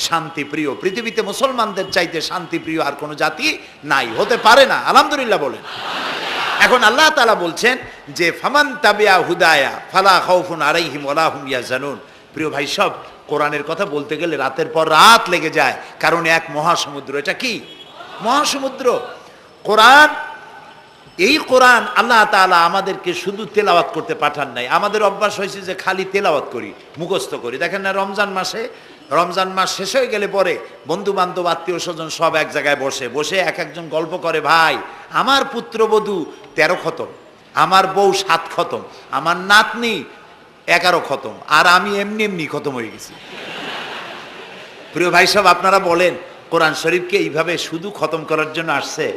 শান্তিপ্রিয়। পৃথিবীতে মুসলমানদের চাইতে শান্তিপ্রিয় আর কোনো জাতি নাই, হতে পারে না। আলহামদুলিল্লাহ বলেন। এখন আল্লাহ তাআলা বলছেন যে ফামান তাবিয়া হুদায়া ফালা খাউফুন আলাইহিম ওয়ালা হুম ইয়াহজানুন। প্রিয় ভাই, সব কোরআনের কথা বলতে গেলে রাতের পর রাত লেগে যায়, কারণ এক মহাসমুদ্র। এটা কি মহাসমুদ্র? কোরআন। এই কোরআন আল্লাহ তাআলা আমাদেরকে শুধু তেলাওয়াত করতে পাঠান নাই। আমাদের অভ্যাস হয়েছে যে খালি তেলাওয়াত করি, মুখস্থ করি। দেখেন না, রমজান মাস শেষ হয়ে গেলে পরে বন্ধু বান্ধব আত্মীয় স্বজন সব এক জায়গায় বসে এক একজন গল্প করে, ভাই আমার পুত্রবধূ 13 খতম, আমার বউ 7 খতম, আমার নাতনি 11 খতম, আর আমি এমনি এমনি খতম হয়ে গেছি। প্রিয় ভাই সব, আপনারা বলেন কোরআন শরীফকে এইভাবে শুধু খতম করার জন্য আসছে?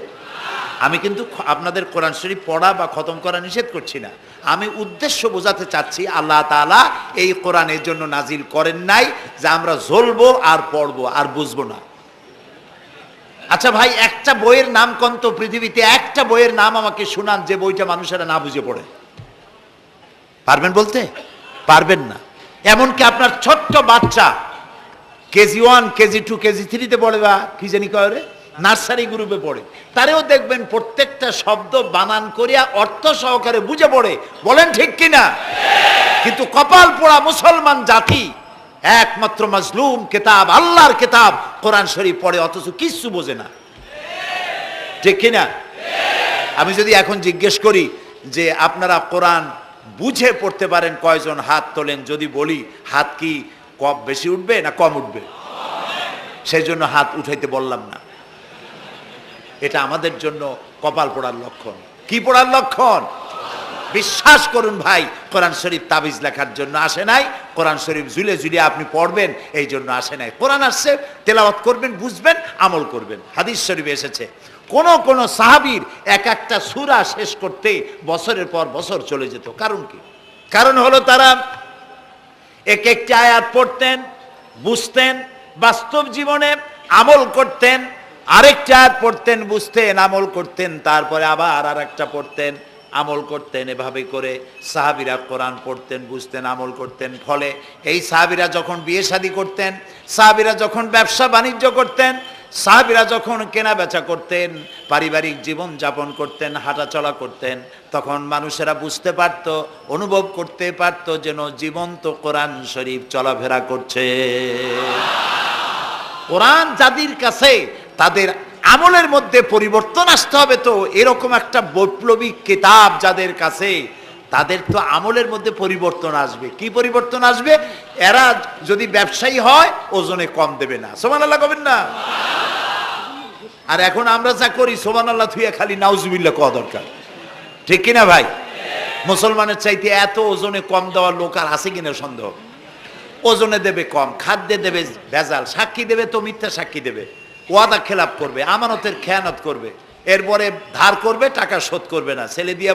আমি কিন্তু আপনাদের কোরআন শরীফ পড়া বা খতম করা নিষেধ করছি না। আমি উদ্দেশ্য বোঝাতে চাচ্ছি, আল্লাহ তাআলা এই কোরআনের জন্য নাজিল করেন নাই যে আমরা জ্বলবো আর পড়বো আর বুঝবো না। আচ্ছা ভাই, একটা বইয়ের নাম কোন তো পৃথিবীতে, একটা বইয়ের নাম আমাকে শুনান যে বইটা মানুষেরা না বুঝে পড়ে? পারবেন বলতে? পারবেন না। এমনকি আপনার ছোট্ট বাচ্চা কেজি 1, কেজি 2, কেজি 3-তে পড়ে, বা কি জানি কয়, নার্সারি গ্রুপে পড়ে, তারেও দেখবেন প্রত্যেকটা শব্দ বানান করিয়া অর্থ সহকারে বুঝে পড়ে। বলেন ঠিক কিনা? কিন্তু কপাল পোড়া মুসলমান জাতি একমাত্র মাজলুম কিতাব, আল্লাহর কিতাব কোরআন শরীফ পড়ে, অথচ কিছু বোঝে না। ঠিক কিনা? আমি যদি এখন জিজ্ঞেস করি যে আপনারা কোরআন বুঝে পড়তে পারেন কয়জন, হাত তোলেন। যদি বলি হাত কি কম বেশি উঠবে না কম উঠবে? সেই জন্য হাত উঠাইতে বললাম না। এটা আমাদের জন্য কপাল পোড়ার লক্ষণ। কি পোড়ার লক্ষণ? বিশ্বাস করুন ভাই, কোরআন শরীফ তাবিজ লেখার জন্য আসে নাই, কোরআন শরীফ ঝুলে ঝুলে আপনি পড়বেন এই জন্য আসে নাই। কোরআন আসছে তেলাওয়াত করবেন, বুঝবেন, আমল করবেন। হাদিস শরীফে এসেছে কোন সাহাবীর এক একটা সূরা শেষ করতে বছরের পর বছর চলে যেত। কারণ কি? কারণ হলো তারা এক একটি আয়াত পড়তেন, বুঝতেন, বাস্তব জীবনে আমল করতেন, আরেকটা আয়াত পড়তেন, বুঝতেন, আমল করতেন, তারপরে আবার আরেকটা পড়তেন, আমল করতেন। এভাবে করে সাহাবীরা কোরআন পড়তেন, বুঝতেন, আমল করতেন। ফলে এই সাহাবীরা যখন বিয়ে শাদী করতেন, সাহাবীরা যখন ব্যবসা বাণিজ্য করতেন, সাহাবীরা যখন কেনা বেচা করতেন, পারিবারিক জীবন যাপন করতেন, হাঁটাচলা করতেন, তখন মানুষেরা বুঝতে পারত, অনুভব করতে পারত যেন জীবন্ত কোরআন শরীফ চলাফেরা করছে। কোরআন যাদের কাছে, তাদের আমলের মধ্যে পরিবর্তন আসতে হবে। তো এরকম একটা বৈপ্লবিক কিতাব যাদের কাছে, তাদের তো আমলের মধ্যে পরিবর্তন আসবে। কি পরিবর্তন আসবে? এরা যদি ব্যবসায়ী হয় ওজনে কম দেবে না। সুবহানাল্লাহ কবেন না? আর এখন আমরা যা করি, সুবহানাল্লাহ থুইয়া খালি নাউজুবিল্লাহ কওয়া দরকার। ঠিক কিনা ভাই? মুসলমানের চাইতে এত ওজনে কম দেওয়ার লোক আর আছে কিনা সন্দেহ। ওজনে দেবে কম, খাদ্যে দেবে ভেজাল, সাক্ষী দেবে তো মিথ্যা সাক্ষী দেবে, ওয়াদা খেলাপ করবে, আমানতের খেয়ানত করবে, এরপরে ধার করবে, টাকা শোধ করবে না। ছেলে দিয়ে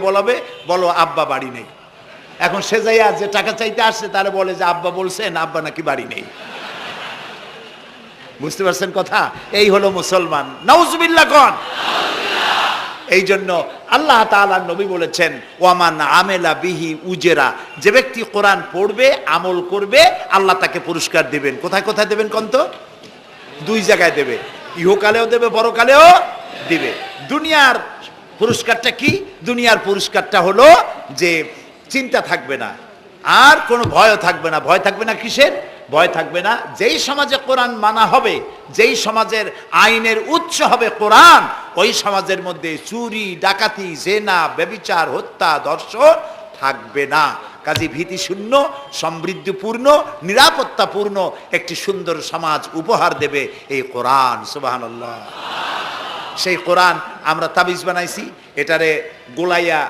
বলো আব্বা বাড়ি নেই। এখন সে যাইয়া যে টাকা চাইতে আসছে তারা বলে যে আব্বা বলছেন আব্বা নাকি বাড়ি নেই। বুঝতে পারছেন কথা? এই হলো মুসলমান। নাউজুবিল্লাহ কোন। এই জন্য আল্লাহ তাআলার নবী বলেছেন, ওয়ামান আমেলা বিহি উজেরা, যে ব্যক্তি কোরআন পড়বে, আমল করবে, আল্লাহ তাকে পুরস্কার দিবেন। কোথায় কোথায় দেবেন কোন তো? 2 জায়গায় দেবে, ইহকালেও দেবে, পরকালেও দিবে। দুনিয়ার পুরস্কারটা কি? দুনিয়ার পুরস্কারটা হলো যে চিন্তা থাকবে না, আর কোনো ভয়ও থাকবে না। ভয় থাকবে না কিসের? ভয় থাকবে না যেই সমাজে কোরআন মানা হবে, যেই সমাজের আইনের উৎস হবে কোরআন, ওই সমাজের মধ্যে চুরি, ডাকাতি, জেনা, ব্যভিচার, হত্যা, ধর্ষণ থাকবে না। কাজী ভীতিশূন্য, সমৃদ্ধিপূর্ণ, নিরাপত্তাপূর্ণ একটি সুন্দর সমাজ উপহার দেবে এই কোরআন। সুবহানাল্লাহ। সেই কোরআন আমরা তাবিজ বানাইছি, এটারে গোলাইয়া,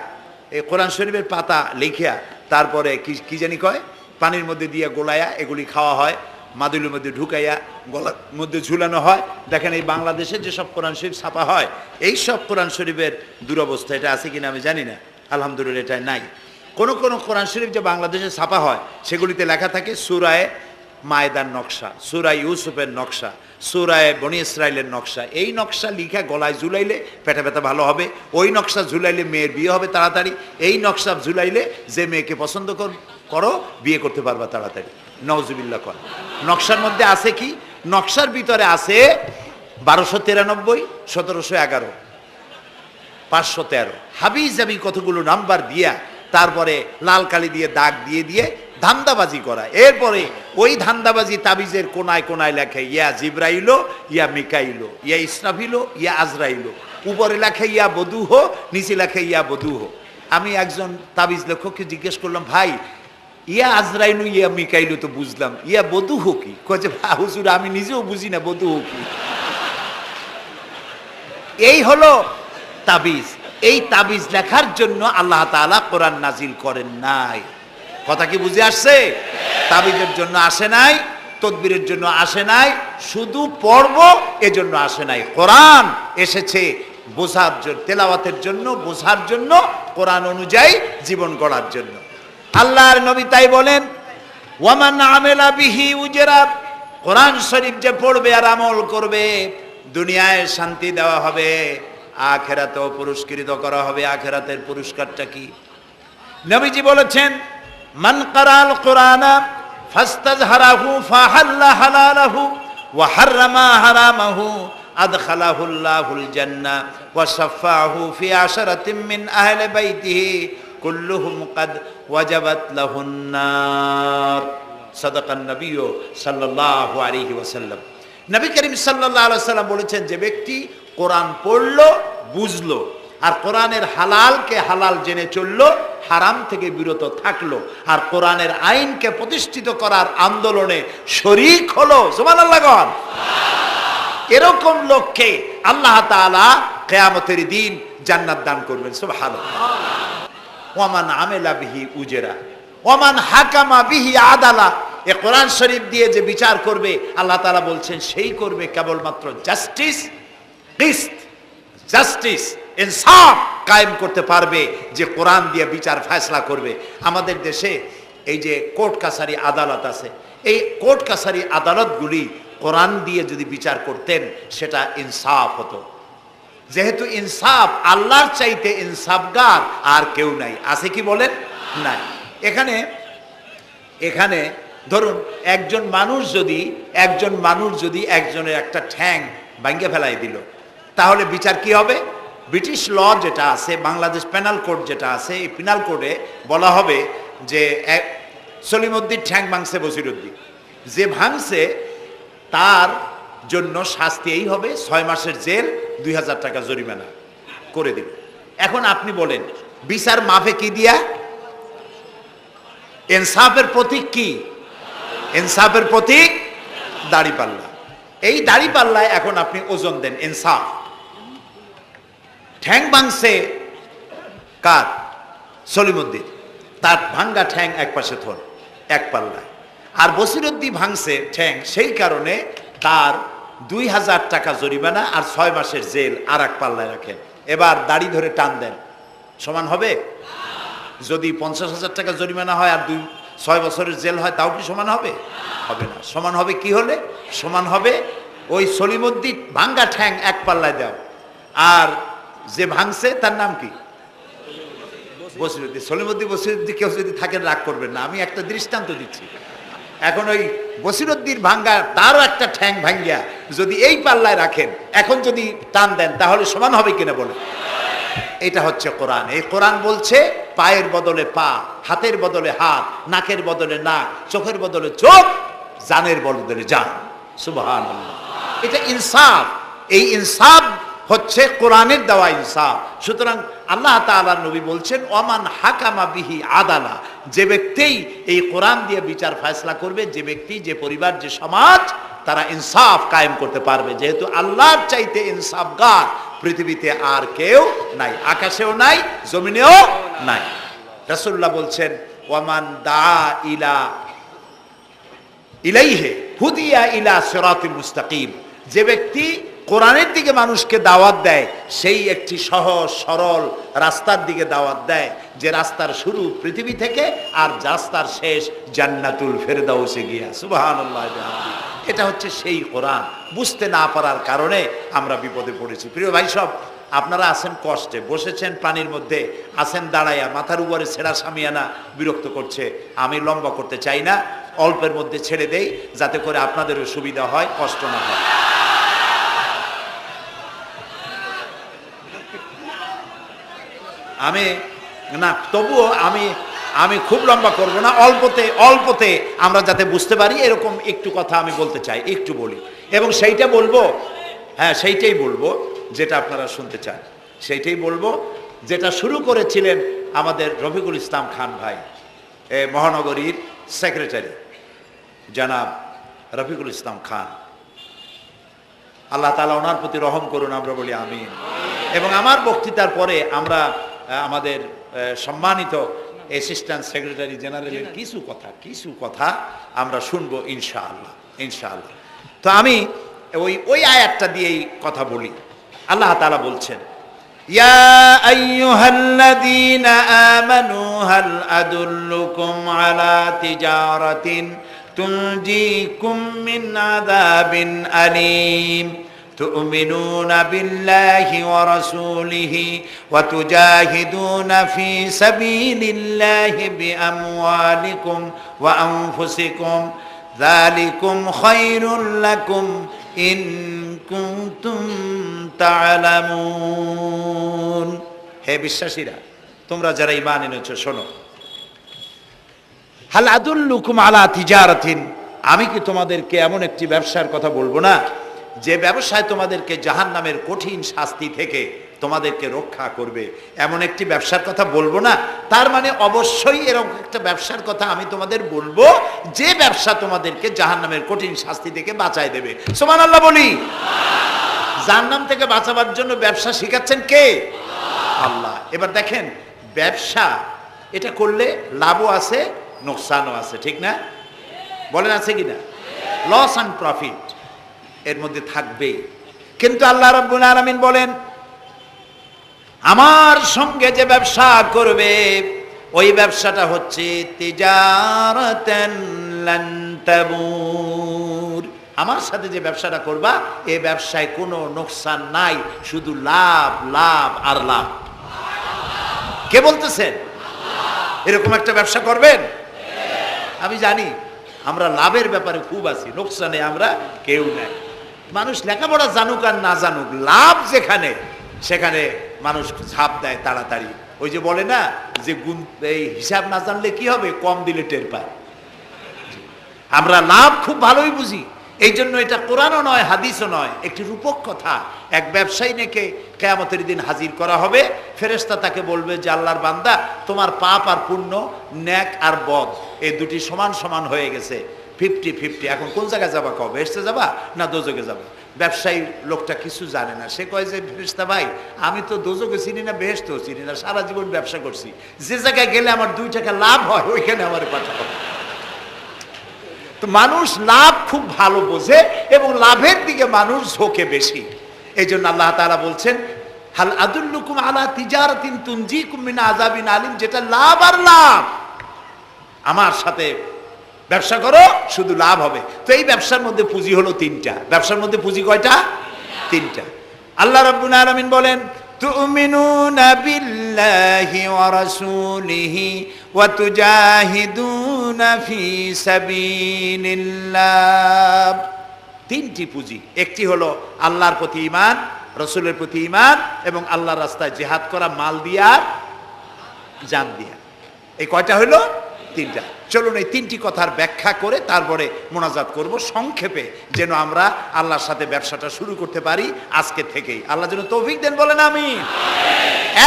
এই কোরআন শরীফের পাতা লিখিয়া, তারপরে কি জানি কয়, পানির মধ্যে দিয়ে গোলাইয়া এগুলি খাওয়া হয়, মাদুলির মধ্যে ঢুকাইয়া গলার মধ্যে ঝুলানো হয়। দেখেন এই বাংলাদেশে যেসব কোরআন শরীফ ছাপা হয়, এই সব কোরআন শরীফের দুরবস্থা। এটা আছে কিনা আমি জানি না, আলহামদুলিল্লাহ এটা নাই। কোন কোরআন শরীফ যে বাংলাদেশে ছাপা হয়, সেগুলিতে লেখা থাকে সূরায়ে মায়েদার নকশা, সূরা ইউসুফের নকশা, সূরায়ে বনি ইসরাইলের নকশা। এই নকশা লিখা গলায় ঝুলাইলে পেটে ব্যথা ভালো হবে, ওই নকশা ঝুলাইলে মেয়ের বিয়ে হবে তাড়াতাড়ি, এই নকশা ঝুলাইলে যে মেয়েকে পছন্দ করো বিয়ে করতে পারবা তাড়াতাড়ি। নাউজুবিল্লাহ কর। নকশার মধ্যে আছে কি? নকশার ভিতরে আছে 1293, 1711, 513 হাবি জাবি কতগুলো নাম্বার দিয়া তারপরে লাল কালি দিয়ে দাগ দিয়ে দিয়ে ধান্দাবাজি করা। এরপরে ওই ধান্দাবাজি তাবিজের কোনায় কোনায় লেখে ইয়া জিব্রাইলো, ইয়া মিকাইলো, ইয়া ইসরাফিলো, ইয়া আজরাইলো। উপরে লেখে ইয়া বদুহ, নিচে লেখে ইয়া বদুহ। আমি একজন তাবিজ লেখককে জিজ্ঞেস করলাম, ভাই ইয়া আজরাইলু ইয়া মিকাইলু তো বুঝলাম, ইয়া বদুহ কি? কয়ে যে হুজুর আমি নিজেও বুঝি না বদুহ কি। এই হলো তাবিজ। এই তাবিজ লেখার জন্য আল্লাহ তাআলা কোরআন নাজিল করেন নাই। কথা কি বুঝে আসছে? তাবিজের জন্য আসে নাই, তদবিরের জন্য আসে নাই, শুধু পড়ব এজন্য আসে নাই। কোরআন এসেছে বোঝার জন্য, তেলাওয়াতের জন্য, বোঝার জন্য, কোরআন অনুযায়ী জীবন গড়ার জন্য। আল্লাহর নবী তাই বলেন, ওয়ামান আমেলা বিহি উজরা, কোরআন শরীফ যে পড়বে আর আমল করবে দুনিয়ায় শান্তি দেওয়া হবে, আখিরাতেও পুরস্কৃত করা হবে। আখিরাতের পুরস্কারটা কি? নবীজি বলেছেন, মান কারাল কোরআনা ফাস্তাজহারাহু ফাহাল্লা হালালাহু ওয়া হাররামা হারামাহু আদখালাহুল্লাহুল জান্নাহ ওয়া শাফাআহু ফি আশরাতিন মিন আহলি বাইতিহি কুল্লুহুম কাদ ওয়াজাবাত লাহুন নার। সাদাকান নবী সাল্লাল্লাহু আলাইহি ওয়াসাল্লাম। নবী করিম সাল্লাল্লাহু আলাইহি ওয়াসাল্লাম বলেছেন, যে ব্যক্তি কোরআন পড়লো, বুঝলো, আর কোরআনের হালালকে হালাল জেনে চললো, হারাম থেকে বিরত থাকলো, আর কোরআনের আইনকে প্রতিষ্ঠিত করার আন্দোলনে শরীক হলো, সুবহানাল্লাহ গণ, এরকম লোককে আল্লাহ তাআলা কিয়ামতের দিন জান্নাত দান করবেন। সুবহানাল্লাহ। ওয়ামান আমেলা বিহি উজরা ওয়ামান হাকামা বিহি আদালা। এ কোরআন শরীফ দিয়ে যে বিচার করবে, আল্লাহ তাআলা বলছেন সেই করবে কেবলমাত্র জাস্টিস, কিসত, জাস্টিস, ইনসাফ কায়েম করতে পারবে, যে কোরআন দিয়ে বিচার ফয়সালা করবে। আমাদের দেশে এই যে কোর্ট কাছারি আদালত আছে, এই কোর্ট কাছারি আদালতগুলি কোরআন দিয়ে যদি বিচার করতেন সেটা ইনসাফ হতো। যেহেতু ইনসাফ, আল্লাহর চাইতে ইনসাফগার আর কেউ নাই। আছে কি বলেন? নাই। এখানে ধরুন একজন মানুষ যদি একজনের একটা ঠ্যাং ভাঙে ফেলাই দিল, তাহলে বিচার কি হবে? ব্রিটিশ ল যেটা আছে, বাংলাদেশ পেনাল কোড যেটা আছে, এই পেনাল কোডে বলা হবে যে সলিমউদ্দিন ঠ্যাং ভাঙছে বসিরউদ্দিন, যে ভাঙছে তার জন্য শাস্তি এই হবে 6 মাসের জেল, 2000 টাকা জরিমানা করে দিল। এখন আপনি বলেন বিচার মাফে কি দিয়া? ইনসাফের প্রতীক কি? ইনসাফের প্রতীক দাড়িপাল্লা। এই দাড়িপাল্লায় এখন আপনি ওজন দেন ইনসাফ। ঠ্যাং ভাঙছে কার? সলিমউদ্দিন, তার ভাঙ্গা ঠ্যাং এক পাশে থন, এক পাল্লায়। আর বসিরউদ্দিন ভাঙছে ঠ্যাং, সেই কারণে তার 2000 টাকা জরিমানা আর 6 মাসের জেল আর এক পাল্লায় রাখেন। এবার দাড়ি ধরে টান দেন, সমান হবে? যদি 50,000 টাকা জরিমানা হয় আর 6 বছরের জেল হয়, তাও কি সমান হবে? হবে না। সমান হবে কি হলে? সমান হবে ওই সলিমউদ্দিন ভাঙ্গা ঠ্যাং এক পাল্লায় দাও, আর যে ভাঙছে তার নাম কি? বসিরউদ্দিন। বসিরউদ্দিন কেউ যদি থাকেন রাগ করবেন না, আমি একটা দৃষ্টান্ত দিচ্ছি। এখন ওই বসিরউদ্দিন ভাঙ্গা, তারও একটা ঠ্যাং ভাঙ্গিয়া যদি এই পাল্লায় রাখেন, এখন যদি টান দেন, তাহলে সমান হবে কিনা বলে? এটা হচ্ছে কোরআন। এই কোরআন বলছে পায়ের বদলে পা, হাতের বদলে হাত, নাকের বদলে নাক, চোখের বদলে চোখ, জানের বদলে জান। সুবহানাল্লাহ। এটা ইনসাফ। এই ইনসাফ হচ্ছে কোরআনের দেওয়া ইনসাফ। সুতরাং আল্লাহ তাআলা নবী বলছেন, ওমান হাকামা বিহি আদালা, যে ব্যক্তি এই কোরআন দিয়ে বিচার ফয়সালা করবে, যে ব্যক্তি, যে পরিবার, যে সমাজ, তারা ইনসাফ কায়েম করতে পারবে। যেহেতু আল্লাহর চাইতে ইনসাফগার পৃথিবীতে আর কেউ নাই, আকাশেও নাই, জমিনেও নাই। রাসূলুল্লাহ বলছেন, ওয়ামান দা ইলাইহি হুদিয়া ইলা সিরাতিল মুস্তাকিম, যে ব্যক্তি কোরআনের দিকে মানুষকে দাওয়াত দেয়, সেই একটি সহজ সরল রাস্তার দিকে দাওয়াত দেয়, যে রাস্তার শুরু পৃথিবী থেকে আর রাস্তার শেষ জান্নাতুল ফেরদাউসে গিয়া। সুবহানাল্লাহ। এটা হচ্ছে সেই কোরআন। বুঝতে না পারার কারণে আমরা বিপদে পড়েছি। প্রিয় ভাই সব, আপনারা আছেন কষ্টে, বসেছেন পানির মধ্যে, আছেন দাঁড়াইয়া, মাথার উপরে ছেঁড়া সামিয়ানা বিরক্ত করছে। আমি লম্বা করতে চাই না, অল্পের মধ্যে ছেড়ে দেই যাতে করে আপনাদেরও সুবিধা হয়, কষ্ট না হয়। আমি না, তবুও আমি খুব লম্বা করব না, অল্পতে আমরা যাতে বুঝতে পারি এরকম একটু কথা আমি বলতে চাই, একটু বলি। এবং সেইটা বলবো, হ্যাঁ সেইটাই বলবো যেটা আপনারা শুনতে চান, সেইটাই বলবো যেটা শুরু করেছিলেন আমাদের রফিকুল ইসলাম খান ভাই, মহানগরীর সেক্রেটারি জনাব রফিকুল ইসলাম খান। আল্লাহ তাআলা ওনার প্রতি রহম করুন, আমরা বলি আমিন। এবং আমার বক্তৃতার পরে আমরা আমাদের সম্মানিত অ্যাসিস্ট্যান্ট সেক্রেটারি জেনারেলের কিছু কথা আমরা শুনবো ইনশাআল্লাহ। তো আমি ওই আয়াতটা দিয়েই কথা বলি। আল্লাহ তাআলা বলছেন, ইয়া আইয়ুহাল্লাযীনা আমানু হাল আদুল্লুকুম আলা তিজারাতিন তুনজিকুম মিন আযাবিন আলীম تؤمنون بالله ورسوله وتجاهدون في سبيل الله بأموالكم وأنفسكم ذلكم خير لكم إن كنتم تعلمون। হে বিশ্বাসীরা, তোমরা যারা ঈমান এনেছো শোনো, হাল আদুল্লুকুম আলা তিজারাতিন, আমি কি তোমাদেরকে এমন একটি ব্যবসার কথা বলবো না যে ব্যবসায় তোমাদেরকে জাহান্নামের কঠিন শাস্তি থেকে তোমাদেরকে রক্ষা করবে? এমন একটি ব্যবসার কথা বলবো না? তার মানে অবশ্যই এরকম একটা ব্যবসার কথা আমি তোমাদের বলবো যে ব্যবসা তোমাদেরকে জাহান্নামের কঠিন শাস্তি থেকে বাঁচায় দেবে। সুবহানাল্লাহ বলি। জাহান্নাম থেকে বাঁচাবার জন্য ব্যবসা শিখাচ্ছেন কে? আল্লাহ। এবার দেখেন, ব্যবসা এটা করলে লাভও আছে, নোকসানও আছে, ঠিক না? বলেন আছে কিনা? লস অ্যান্ড প্রফিট এর মধ্যে থাকবেই। কিন্তু আল্লাহ রাব্বুল আলামিন বলেন, আমার সঙ্গে যে ব্যবসা করবে ওই ব্যবসাটা হচ্ছে তিজারাতান লান তাবুর। আমার সাথে যে ব্যবসাটা করবা এই ব্যবসায় কোনো নোকসান নাই, শুধু লাভ লাভ আর লাভ। কে বলতেছেন? এরকম একটা ব্যবসা করবেন? আমি জানি আমরা লাভের ব্যাপারে খুব আছি, নোকসানে আমরা কেউ নাই। মানুষ লেখাপড়া জানুক আর না জানুক, লাভ যেখানে সেখানে মানুষ ঝাঁপ দেয় তাড়াতাড়ি। ওই যে বলে না যে এই হিসাব না জানলে কি হবে, কম দিলে টের পায়। আমরা লাভ খুব ভালোই বুঝি, এই জন্য এটা কোরআনও নয় হাদিসও নয়, একটি রূপক কথা। এক ব্যবসায়ী নেকে কিয়ামতের দিন হাজির করা হবে, ফেরেশতা তাকে বলবে যে আল্লাহর বান্দা, তোমার পাপ আর পুণ্য, ন্যাক আর বদ এই দুটি সমান সমান হয়ে গেছে, 50-50। এখন কোন জায়গায় যাবা? কও বেহেশতে যাবা না দোজখে যাবা? ব্যবসায়ী লোকটা কিছু জানে না, সে কয় যে ফেরেশতা ভাই, আমি তো দোজখে চিনি না, বেহেশতেও চিনি না, সারা জীবন ব্যবসা করছি, যে জায়গায় গেলে আমার 2 টাকা লাভ হয় ওইখানে আমার পাঠাবো। তো মানুষ লাভ খুব ভালো বোঝে এবং লাভের দিকে মানুষ ঝোঁকে বেশি। এই জন্য আল্লাহ তাআলা বলছেন, হাল আদুল্লুকুম আলা তিজারাতিন তুনজিকুম মিন আযাবিন আলিম, যেটা লাভ আর লাভ। আমার সাথে ব্যবসা করো, শুধু লাভ হবে। তো এই ব্যবসার মধ্যে পুঁজি হলো 3টা। ব্যবসার মধ্যে পুঁজি কয়টা? 3টা। আল্লাহ রাব্বুল আলামিন বলেন, তুমিনুনা বিল্লাহি ওয়া রাসূলিহি ওয়া তুজাহিদুনা ফি সাবিলিল্লাহ। 3টি পুঁজি। একটি হলো আল্লাহর প্রতি ঈমান, রাসূলের প্রতি ঈমান এবং আল্লাহর রাস্তায় জিহাদ করা, মাল দিয়া জান দিয়া। এই কয়টা হলো? 3টা। চলুন এই 3টি কথার ব্যাখ্যা করে তারপরে মোনাজাত করব সংক্ষেপে, যেন আমরা আল্লাহর সাথে ব্যবসাটা শুরু করতে পারি আজকে থেকেই। আল্লাহ যেন তৌফিক দেন, বলেন আমিন।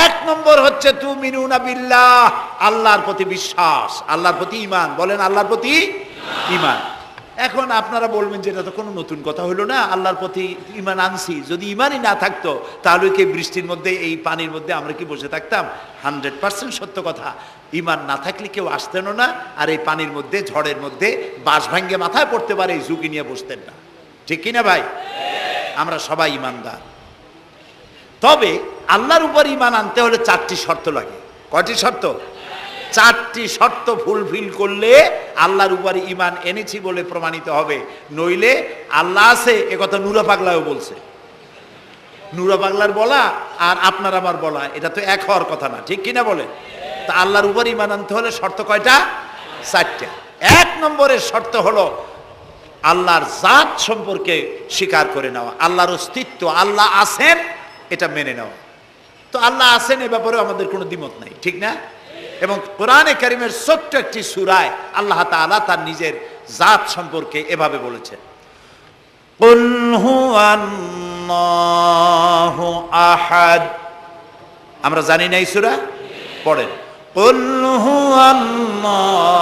1 নম্বর হচ্ছে তুমিনুনা বিল্লাহ, আল্লাহর প্রতি বিশ্বাস, আল্লাহর প্রতি ঈমান। বলেন আল্লাহর প্রতি ঈমান। এখন আপনারা বলবেন যে এটা তো কোনো নতুন কথা হলো না, আল্লাহর প্রতি ঈমান আনছি, যদি ঈমানই না থাকতো তাহলে কি বৃষ্টির মধ্যে এই পানির মধ্যে আমরা কি বসে থাকতাম? 100% সত্য কথা। ঈমান না থাকলে কেউ আসতেন না, আর এই পানির মধ্যে, ঝড়ের মধ্যে বাঁশ ভাঙ্গে মাথায় পড়তে পারে এই ঝুঁকি নিয়ে বসতেন না, ঠিক কিনা ভাই? আমরা সবাই ঈমানদার। তবে আল্লাহর উপর ঈমান আনতে হলে 4টি শর্ত লাগে। কয়টি শর্ত? 4টি শর্ত ফুলফিল করলে আল্লাহর উপর ঈমান এনেছি বলে প্রমাণিত হবে, নইলে আল্লাহ আছে একথা নূরা পাগলাও বলছে। নুরা পাগলার বলা আর আপনার আমার বলা এটা তো এক হওয়ার কথা না, ঠিক কিনা বলে? তা আল্লাহর উপর ঈমান আনতে হলে শর্ত কয়টা? 4টা। 1 নম্বরের শর্ত হলো আল্লাহর জাত সম্পর্কে স্বীকার করে নেওয়া, আল্লাহর অস্তিত্ব, আল্লাহ আছেন এটা মেনে নেওয়া। তো আল্লাহ আছেন এ ব্যাপারে আমাদের কোনো দ্বিমত নাই, ঠিক না? এবং কোরআনে কারীমের ছোট্ট একটি সূরায় আল্লাহ তাআলা তার নিজের জাত সম্পর্কে এভাবে বলেছেন, কুল হুয়াল্লাহু আহাদ। আমরা জানি না এই সূরা? পড়েন, কুল হুয়াল্লাহু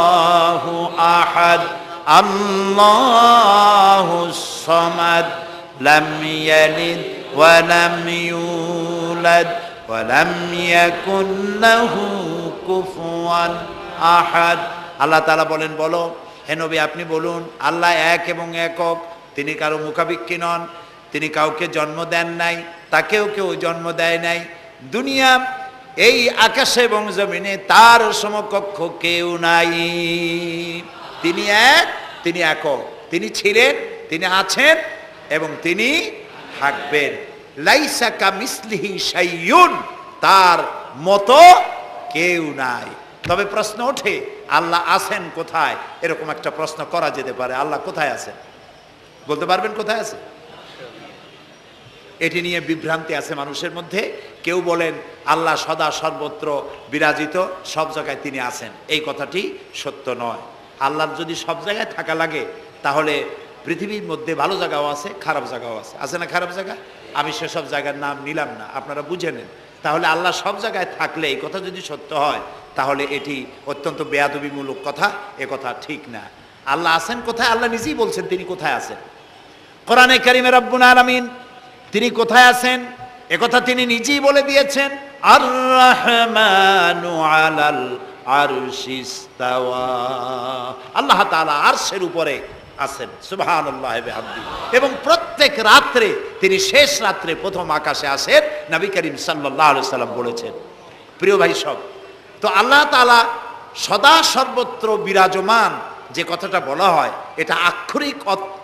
আহাদ আল্লাহুস সামাদ লাম ইয়ালিদ ওয়া লাম ইউলাদ ওয়া লাম ইয়াকুন লাহু কুফুয়ান আহাদ। আল্লাহ তাআলা বলেন, বলো হে নবী আপনি বলুন, আল্লাহ এক এবং একক, তিনি কারো মুখাপেক্ষী নন, তিনি কাউকে জন্ম দেন নাই, তাকেও কেউ জন্ম দেয় নাই। দুনিয়া এই আকাশে এবং জমিনে তার সমকক্ষ কেউ নাই। তিনি এক, তিনি একক, তিনি ছিলেন, তিনি আছেন এবং তিনি থাকবেন। লাইসা কামিসলিহি শাইউন, তার মতো কেউ নাই। তবে প্রশ্ন ওঠে আল্লাহ আছেন কোথায়? এরকম একটা প্রশ্ন করা যেতে পারে, আল্লাহ কোথায় আছেন? বলতে পারবেন কোথায় আছে? এটি নিয়ে বিভ্রান্তি আছে মানুষের মধ্যে। কেউ বলেন আল্লাহ সদা সর্বত্র বিরাজিত, সব জায়গায় তিনি আছেন। এই কথাটি সত্য নয়। আল্লাহর যদি সব জায়গায় থাকা লাগে তাহলে পৃথিবীর মধ্যে ভালো জায়গাও আছে, খারাপ জায়গাও আছে। আছে না খারাপ জায়গা? আমি সেসব জায়গার নাম নিলাম না, আপনারা বুঝে নেন। তাহলে আল্লাহ সব জায়গায় থাকলে এই কথা যদি সত্য হয় তাহলে এটি অত্যন্ত বেয়াদবিমূলক কথা, এ কথা ঠিক না। আল্লাহ আছেন কোথায়? আল্লাহ নিজেই বলছেন তিনি কোথায় আছেন। কোরআনে কারীমে রব্বুল আলামিন তিনি কোথায় আছেন একথা তিনি নিজেই বলে দিয়েছেন, আর রহমানু আলাল আরশিস তাওয়া। আল্লাহ তাআলা আরশের উপরে আছেন, সুবহানাল্লাহি ওয়া বিহামদিহি। এবং প্রত্যেক রাত্রে তিনি শেষ রাত্রে প্রথম আকাশে আসেন, নবী করিম সাল্লাল্লাহু আলাইহি সাল্লাম বলেছেন। প্রিয় ভাই সব, তো আল্লাহ তাআলা সদা সর্বত্র বিরাজমান যে কথাটা বলা হয় এটা আক্ষরিক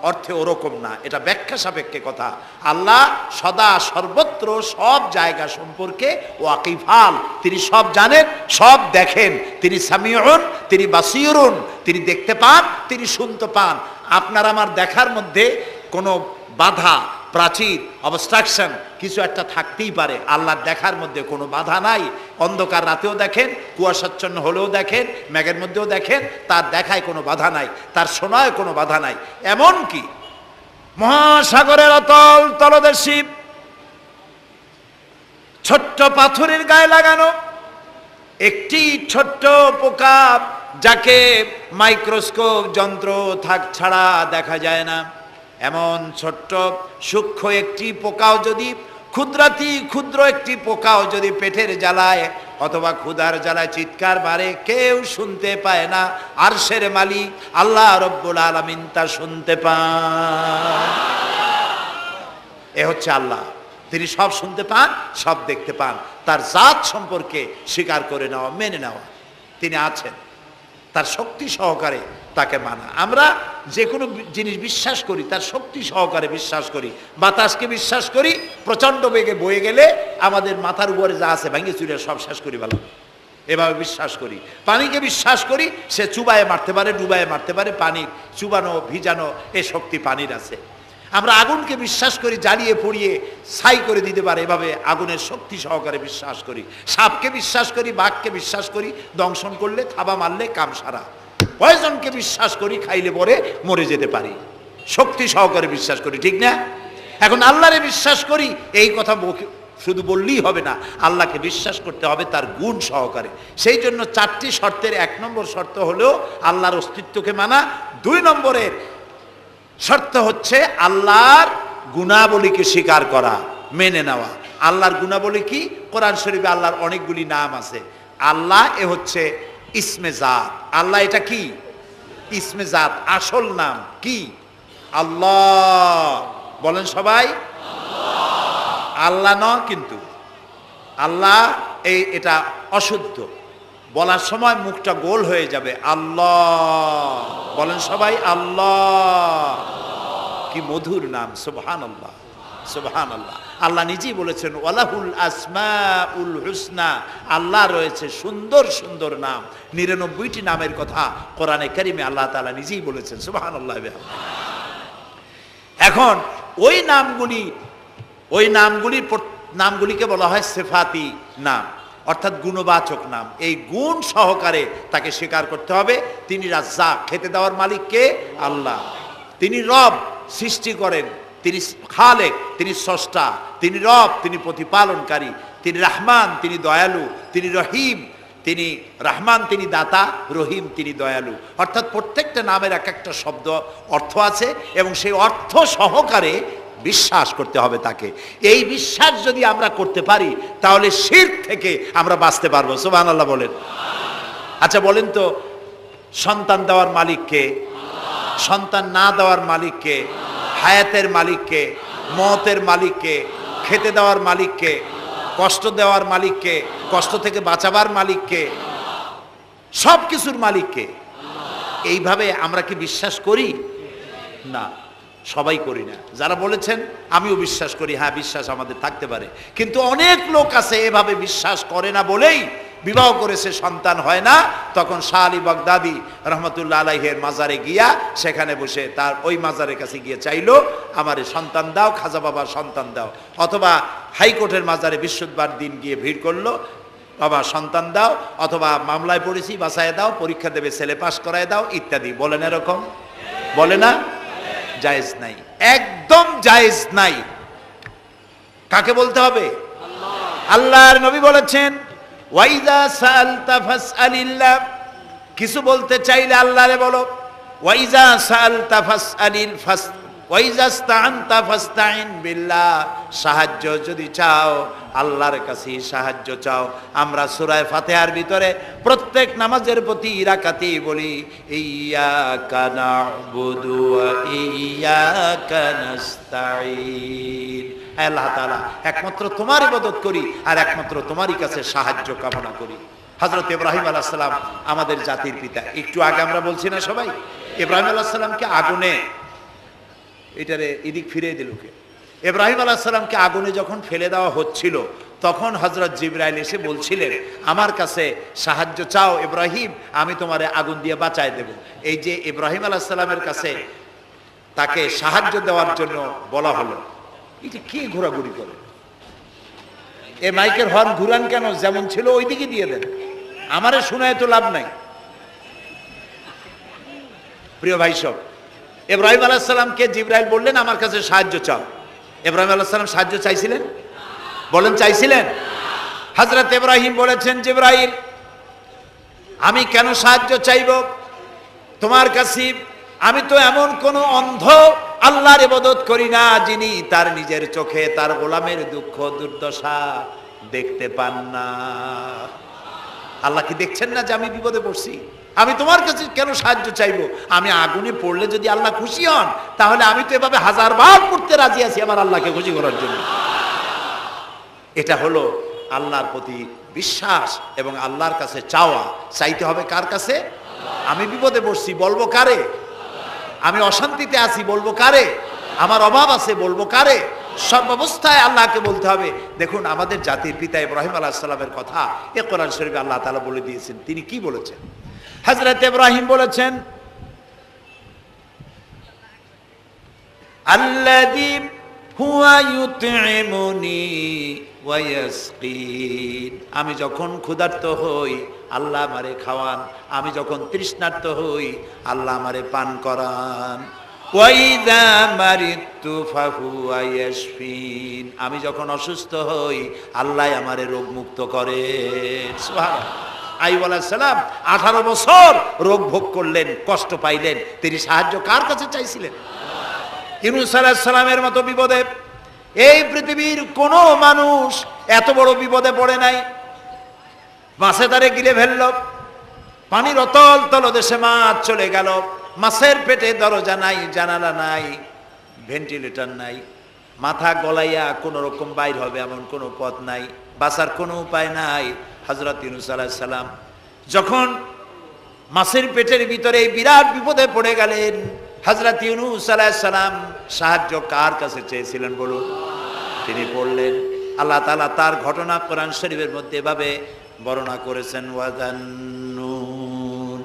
অর্থে ওরকম না, এটা ব্যাখ্যা সাপেক্ষে কথা। আল্লাহ সদা সর্বত্র সব জায়গা সম্পর্কে ওয়াকিফাল, তিনি সব জানেন, সব দেখেন। তিনি সামিউন, তিনি বাসিরুন, তিনি দেখতে পান, তিনি শুনতে পান। আপনার আমার দেখার মধ্যে কোনো বাধা, প্রাচীর, অবস্ট্রাকশন কিছু একটা থাকতেই পারে। আল্লাহর দেখার মধ্যে কোনো বাধা নাই। অন্ধকার রাতেও দেখেন, কুয়াশাচ্ছন্ন হলেও দেখেন, মেঘের মধ্যেও দেখেন, তার দেখায় কোনো বাধা নাই, তার শোনায় কোনো বাধা নাই। এমনকি মহাসাগরের অতল তলদেশে ছোট্ট পাথরের গায়ে লাগানো একটি ছোট্ট পোকা, যাকে মাইক্রোস্কোপ যন্ত্র ছাড়া দেখা যায় না, এমন ছোট্ট সূক্ষ্ম একটি পোকাও যদি, ক্ষুদ্র একটি পোকাও যদি পেটের জ্বালায় অথবা ক্ষুধার জ্বালায় চিৎকার মারে, কেউ শুনতে পায় না। আরশের মালিক আল্লাহ রব্বুল আলামিন তা শুনতে পান। এ হচ্ছে আল্লাহ, তিনি সব শুনতে পান, সব দেখতে পান। তার জাত সম্পর্কে স্বীকার করে নেওয়া, মেনে নেওয়া, তিনি আছেন, তার শক্তি সহকারে তাকে মানা। আমরা যে কোনো জিনিস বিশ্বাস করি তার শক্তি সহকারে বিশ্বাস করি। বাতাসকে বিশ্বাস করি, প্রচণ্ড বেগে বয়ে গেলে আমাদের মাথার উপরে যা আছে ভেঙে চুরে সব শেষ করি ভালো, এভাবে বিশ্বাস করি। পানিকে বিশ্বাস করি, সে চুবায়ে মারতে পারে, ডুবায়ে মারতে পারে। পানির চুবানো ভিজানো এ শক্তি পানির আছে। আমরা আগুনকে বিশ্বাস করি, জ্বালিয়ে পুড়িয়ে ছাই করে দিতে পারে, এভাবে আগুনের শক্তি সহকারে বিশ্বাস করি। সাপকে বিশ্বাস করি, বাঘকে বিশ্বাস করি, দংশন করলে, থাবা মারলে কাম সারা। পয়জনকে বিশ্বাস করি, খাইলে পরে মরে যেতে পারি, শক্তি সহকারে বিশ্বাস করি, ঠিক না? এখন আল্লাহরে বিশ্বাস করি, এই কথা শুধু বললেই হবে না, আল্লাহকে বিশ্বাস করতে হবে তার গুণ সহকারে। সেই জন্য 4টি শর্তের 1 নম্বর শর্ত হলো আল্লাহর অস্তিত্বকে মানা। 2 নম্বরের শর্ত হচ্ছে আল্লাহর গুণাবলীকে স্বীকার করা, মেনে নেওয়া। আল্লাহর গুণাবলী কি? কোরআন শরীফে আল্লাহর অনেকগুলি নাম আছে। আল্লাহ এ হচ্ছে ইসমে জাত। আল্লাহ এটা কি? ইসমে জাত, আসল নাম কি? আল্লাহ। বলেন সবাই আল্লাহ। ন কিন্তু আল্লাহ এটা অশুদ্ধ, বলার সময় মুখটা গোল হয়ে যাবে। আল্লাহ বলেন সবাই আল্লাহ। কি মধুর নাম, সুবহানাল্লাহ। সুবহানাল্লাহ। আল্লাহ নিজেই বলেছেন ওয়ালাহুল আসমাউল হুসনা, আল্লাহ রয়েছে সুন্দর সুন্দর নাম। 99টি নামের কথা কোরআনে কারিমে আল্লাহ তাআলা নিজেই বলেছেন। সুবহানাল্লাহ। এখন ওই নামগুলিকে বলা হয় সিফাতি নাম, অর্থাৎ গুণবাচক নাম। এই গুণ সহকারে তাকে স্বীকার করতে হবে। তিনি রাজ্জাক, খেতে দেওয়ার মালিক কে? আল্লাহ। তিনি রব, সৃষ্টি করেন। তিনি খালেক, তিনি স্রষ্টা। তিনি রব, তিনি প্রতিপালনকারী। তিনি রহমান, তিনি দয়ালু। তিনি রহিম, তিনি রহমান, তিনি দাতা। রহিম, তিনি দয়ালু। অর্থাৎ প্রত্যেকটা নামের এক একটা শব্দ অর্থ আছে এবং সেই অর্থ সহকারে বিশ্বাস করতে হবে তাকে। এই বিশ্বাস যদি আমরা করতে পারি তাহলে শিরক থেকে আমরা বাঁচতে পারবো। সুবহানাল্লাহ বলেন। আচ্ছা বলেন তো, সন্তান দেওয়ার মালিক কে? সন্তান না দেওয়ার মালিক কে? হায়াতের মালিক কে? মওতের মালিক কে? খেতে দেওয়ার মালিক কে? কষ্ট দেওয়ার মালিক কে? কষ্ট থেকে বাঁচাবার মালিক কে? সব কিছুর মালিক কে? এইভাবে আমরা কি বিশ্বাস করি? না, সবাই করি না। যারা বলেছেন আমিও বিশ্বাস করি, হ্যাঁ বিশ্বাস আমাদের থাকতে পারে, কিন্তু অনেক লোক আছে এভাবে বিশ্বাস করে না বলেই বিবাহ করেছে, সন্তান হয় না। তখন শাহ আলী বাগদাদি রহমতুল্লাহ আলাইহের মাজারে গিয়া সেখানে বসে তার ওই মাজারের কাছে গিয়ে চাইলো আমারে সন্তান দাও, খাজা বাবা সন্তান দাও। অথবা হাইকোর্টের মাজারে বৃহস্পতিবার দিন গিয়ে ভিড় করলো, বাবা সন্তান দাও, অথবা মামলায় পড়েছি বাঁচায় দাও, পরীক্ষা দেবে ছেলে পাশ করায় দাও ইত্যাদি। বলেন এরকম? বলে না? জায়েজ নাই, একদম জায়েজ নাই। কাকে বলতে হবে? আল্লাহর নবী বলেছেন ওয়াইদা সাআলতা ফাসআলিল্লাহ, কিছু বলতে চাইলে আল্লাহরে বলো। ওয়াইজা সাআলতা ফাসআলিল ফাস ওয়াইজা ইসতাআনতা ফাসতাইন বিল্লাহ, সাহায্য যদি চাও আল্লাহর কাছে সাহায্য চাও। আমরা সূরা ফাতিহার ভিতরে প্রত্যেক নামাজের প্রতি রাকাতেই বলি ইয়্যাকা না'বুদু ওয়া ইয়্যাকা নাস্তাঈন। আল্লাহ তাআলা একমাত্র তোমার ইবাদত করি আর একমাত্র তোমারই কাছে সাহায্য কামনা করি। হযরত ইব্রাহিম আলাইহিস সালাম আমাদের জাতির পিতা। একটু আগে আমরা বলছি না সবাই, ইব্রাহিম আলাইহিস সালামকে আগুনে, এটারে এদিক ফিরে দিল কে? ইব্রাহিম আলাইহিস সালামকে আগুনে যখন ফেলে দেওয়া হচ্ছিল তখন হযরত জিবরাইল এসে বলছিলেন আমার কাছে সাহায্য চাও ইব্রাহিম, আমি তোমারে আগুন দিয়ে বাঁচায় দেব। এই যে ইব্রাহিম আলাইহিস সালামের কাছে তাকে সাহায্য দেওয়ার জন্য বলা হলো, এটা কি ঘোরাঘুরি করে? এ মাইকের হর্ন ঘুরান কেন? যেমন ছিল ওই দিকে দিয়ে দেন, আমারে শোনায় তো লাভ নাই। প্রিয় ভাই সব, ইব্রাহিম আলাইহিস সালামকে জিবরাইল বললেন আমার কাছে সাহায্য চাও। ইব্রাহিম আলাইহিস সালাম সাহায্য চাইছিলেন? বলেন চাইছিলেন? হযরত ইব্রাহিম বলেছেন জিবরাইল আমি কেন সাহায্য চাইব তোমার কাছে? আমি তো এমন কোন অন্ধ আল্লাহর ইবাদত করি না যিনি তার নিজের চোখে তার গোলামের দুঃখ দুর্দশা দেখতে পান না। আল্লাহ কি দেখছেন না যে আমি বিপদে পড়ছি? আমি তোমার কাছে কেন সাহায্য চাইবো? আমি আগুনে পড়লে যদি আল্লাহ খুশি হন তাহলে আমি তো এভাবে 1000 বার পড়তে রাজি আছি আমার আল্লাহকে খুশি করার জন্য। এটা হলো আল্লাহর প্রতি বিশ্বাস এবং আল্লাহর কাছে চাওয়া। চাইতে হবে কার কাছে? আমি বিপদে পড়ছি বলবো কারে? আমি অশান্তিতে আছি বলবো কারে? আমার অভাব আছে বলবো কারে? সর্বাবস্থায় আল্লাহকে বলতে হবে। দেখুন আমাদের জাতির পিতা ইব্রাহিম আলাইহিস সালামের কথা এ কোরআন শরীফে আল্লাহ তাআলা বলে দিয়েছেন। তিনি কি বলেছেন? হযরত ইব্রাহিম বলেছেন আল্লাযী হুয়া ইউতঈমুনি ওয়া ইয়াসকিন, আমি যখন ক্ষুধার্ত হই আল্লাহ আমারে খাওয়ান, আমি যখন তৃষ্ণার্ত হই আল্লাহ আমারে পান করান। ওয়া ইযা মারিতু ফাহুয়া ইয়াশফিন, আমি যখন অসুস্থ হই আল্লাহ আমারে রোগ মুক্ত করেন। সুবহানাল্লাহ। আইয়ুব আলাইহিস সালাম 18 বছর রোগ ভোগ করলেন, কষ্ট পাইলেন, তিনি সাহায্য কার কাছে চাইছিলেন? ইউনূস আলাইহিস সালামের মতো বিপদে এই পৃথিবীর কোন মানুষ এত বড় বিপদে পড়ে নাই। মাছে তারে গিলে ফেলল, পানির অতল তলদেশে মাছ চলে গেল, মাছের পেটে দরজা নাই, জানালা নাই, ভেন্টিলেটর নাই, মাথা গলাইয়া কোনো রকম বাইর হবে এমন কোনো পথ নাই, বাঁচার কোনো উপায় নাই। হযরত ইউনূস আলাইহিস সালাম যখন মাছের পেটের ভিতরে এই বিরাট বিপদে পড়ে গেলেন, হযরত ইউনূস আলাইহিস সালাম সাহায্য কার কাছে চেয়েছিলেন বলুন? তিনি পড়লেন। আল্লাহ তাআলা তার ঘটনা কোরআন শরীফের মধ্যে এভাবে বর্ণনা করেছেন, ওয়াজান্নুন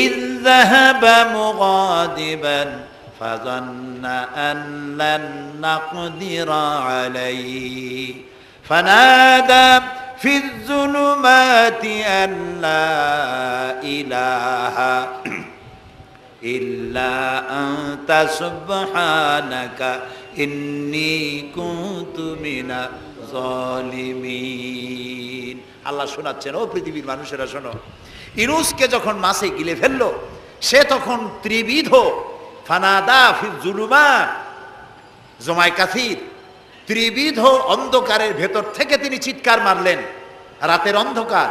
ইয যাহাবা মুগাদিবান ফাযান্না আন লান নাকদিরা আলাইহি ফানাদা ফিয যুলুমাতি আন লা ইলাহা ইল্লা আনতা সুবহানাকা ইন্নী কুনতু মিনাজ জালিমিন। আল্লাহ শোনাচ্ছেন, ও পৃথিবীর মানুষেরা শোনো, ইউনূসকে যখন মাছে গিলে ফেললো, সে তখন ত্রিবিধ ফানাদা ফি যুলুমাত জমায় কাসির, ত্রিবিধ অন্ধকারের ভেতর থেকে তিনি চিৎকার মারলেন। রাতের অন্ধকার,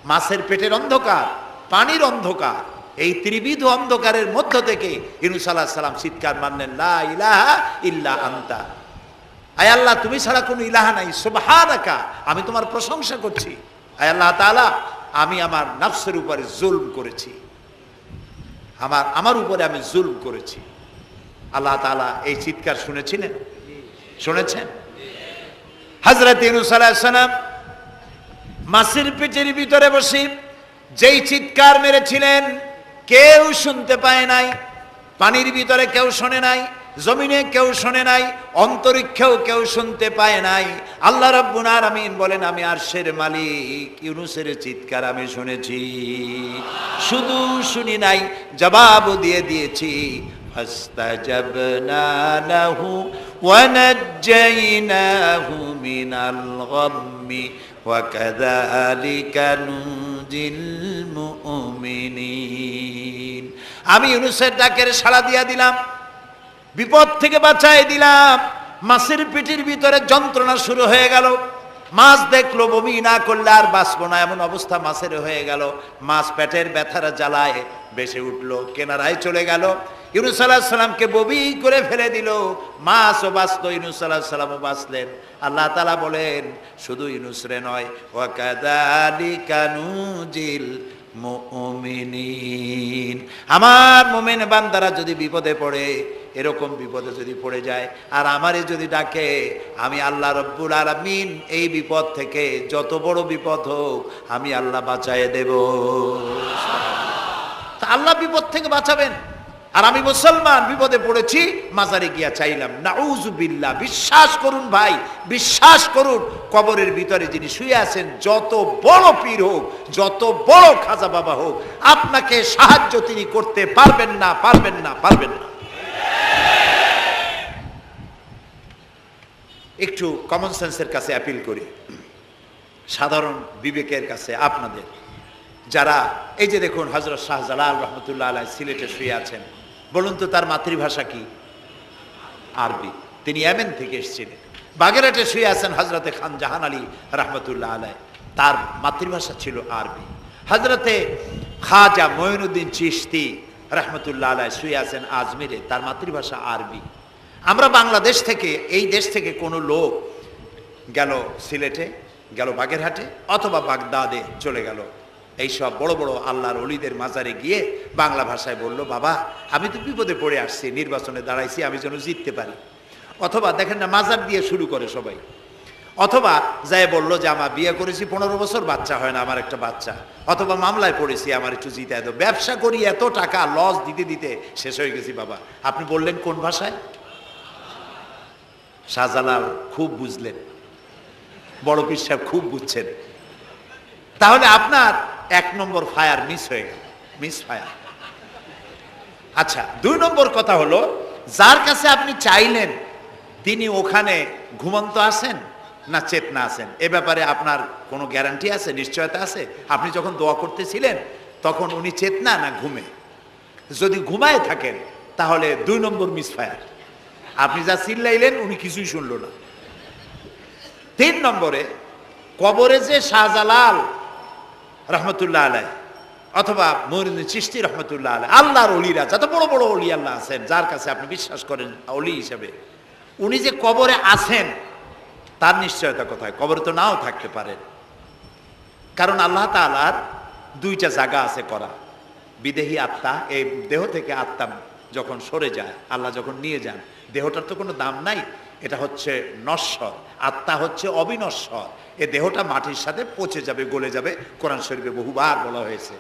মাছের পেটের অন্ধকার, পানির অন্ধকার, এই ত্রিবিধ অন্ধকারের মধ্য থেকে ইউনূস আলাইহিস সালাম চিৎকার মারলেন, লা ইলাহা ইল্লা আনতা, আয় আল্লাহ তুমি ছাড়া কোনো ইলাহা নাই, সুবহানাকা, আমি তোমার প্রশংসা করছি। আয় আল্লাহ তাআলা, আমি আমার নফসের উপরে জুলম করেছি, আমার উপরে আমি জুলম করেছি। আল্লাহ তাআলা এই চিৎকার শুনেছেন? হযরত ইউনূস আলাইহিস সালাম মাছের পেটের ভিতরে বসে যেই চিৎকার মেরেছিলেন কেউ শুনতে পায় নাই। পানির ভিতরে কেউ শোনে নাই, জমিনে কেউ শোনে নাই, অন্তরিক্ষেও কেউ শুনতে পায় নাই। আল্লাহ রাব্বুল আলামিন বলেন, আমি আরশের মালিক, ইউনূসের চিৎকার আমি শুনেছি। শুধু শুনি নাই, জবাবও দিয়ে দিয়েছি। ফাস্তাজাবনা লাহু ওয়া নাজ্জাইনাহু মিনাল গাম্মি ওয়া কাযালিকা নুনজিল মুমিনিন। আমি ইউনূসের ডাকের সাড়া দিয়া দিলাম, বিপদ থেকে বাঁচাই দিলাম। মাছের পেটের ভিতরে যন্ত্রণা শুরু হয়ে গেল। মাছ দেখলো বমি না করলে আর বাঁচবো না, এমন অবস্থা মাছের হয়ে গেল। মাছ পেটের ব্যথার জ্বালায় বেসে উঠলো, কেনারায় চলে গেল। ইউনূস আলাইহিস সালামকে বমি করে ফেলে দিল। মাছও বাঁচলো, ইউনূস আলাইহিস সালামও বাঁচলেন। আল্লাহ তাআলা বলেন, শুধু ইউনূস রে নয়, ওয়া কাযালিকা নুনজিল মুমিনিন, আমার মুমিন বান্দারা যদি বিপদে পড়ে, এরকম বিপদে যদি পড়ে যায় আর আমারে যদি ডাকে, আমি আল্লাহ রব্বুল আলামিন এই বিপদ থেকে যত বড় বিপদ হোক আমি আল্লাহ বাঁচায়ে দেব। তা আল্লাহ বিপদ থেকে বাঁচাবেন। আর আমি মুসলমান বিপদে পড়েছি, মাজারে গিয়া চাইলাম, নাউযুবিল্লাহ। বিশ্বাস করুন ভাই, বিশ্বাস করুন, কবরের ভিতরে যিনি শুয়ে আছেন, যত বড় পীর হোক, যত বড় খাজা বাবা হোক, আপনাকে সাহায্য তিনি করতে পারবেন না, পারবেন না, পারবেন না। একটু কমন সেন্সের কাছে অ্যাপিল করি, সাধারণ বিবেকের কাছে আপনাদের, যারা এই যে দেখুন হযরত শাহজালাল রহমতুল্লাহ আলাইহি সিলেটে শুয়ে আছেন, বলুন তো তার মাতৃভাষা কি? আরবি। তিনি ইয়েমেন থেকে এসেছিলেন। বাগেরহাটে শুয়ে আছেন হযরতে খান জাহান আলী রহমতুল্লাহ আলাইহি, তার মাতৃভাষা ছিল আরবি। হযরতে খাজা মঈনুদ্দিন চিশতি রহমতুল্লাহ আলাইহি শুয়ে আছেন আজমিরে, তার মাতৃভাষা আরবি। আমরা বাংলাদেশ থেকে, এই দেশ থেকে কোনো লোক গেল সিলেটে, গেল বাগেরহাটে অথবা বাগদাদে চলে গেল, এইসব বড় বড় আল্লাহর ওলিদের মাজারে গিয়ে বাংলা ভাষায় বলল, বাবা আমি তো বিপদে পড়ে আসছি, নির্বাচনে দাঁড়াইছি, আমি যেন জিততে পারি। অথবা দেখেন না, মাজার দিয়ে শুরু করে সবাই। অথবা যায় বলল যে আমার বিয়ে করেছি 15 বছর, বাচ্চা হয় না, আমার একটা বাচ্চা। অথবা মামলায় পড়েছি, আমার একটু জিতায় দাও। ব্যবসা করি, এত টাকা লস দিতে দিতে শেষ হয়ে গেছি। বাবা আপনি বললেন কোন ভাষায়? শাহজালাল খুব বুঝলেন, বড় পীর সাহেব খুব বুঝছেন। তাহলে আপনার 1 নম্বর ফায়ার মিস হয়ে গেল, মিস ফায়ার। আচ্ছা, 2 নম্বর কথা হলো, যার কাছে আপনি চাইলেন তিনি ওখানে ঘুমন্ত আছেন না চেতনা আছেন, এ ব্যাপারে আপনার কোনো গ্যারান্টি আছে, নিশ্চয়তা আছে? আপনি যখন দোয়া করতেছিলেন তখন উনি চেতনা না ঘুমে? যদি ঘুমায় থাকেন তাহলে 2 নম্বর মিস ফায়ার। আপনি যা চিল্লাইলেন উনি কিছুই শুনল না। 3 নম্বরে, কবরে যে শাহজালাল রহমতুল্লাহ আলাইহি অথবা মঈনুদ্দিন চিশতি রহমতুল্লাহ আলাইহি, আল্লাহর ওলিরা, যত বড় বড় ওলি আল্লাহ আছেন, যার কাছে আপনি বিশ্বাস করেন ওলি হিসেবে, উনি যে কবরে আছেন তার নিশ্চয়তা কোথায়? কবরে তো নাও থাকতে পারেন। কারণ আল্লাহ তাআলার 2টা জায়গা আছে করা। বিদেহী আত্মা, এই দেহ থেকে আত্মা যখন সরে যায়, আল্লাহ যখন নিয়ে যান, দেহটার তো কোনো দাম নাই, এটা হচ্ছে নশ্বর, আত্মা হচ্ছে অবিনশ্বর। এ দেহটা মাটির সাথে পচে যাবে, গলে যাবে, কোরআন শরীফে বহুবার বলা হয়েছে।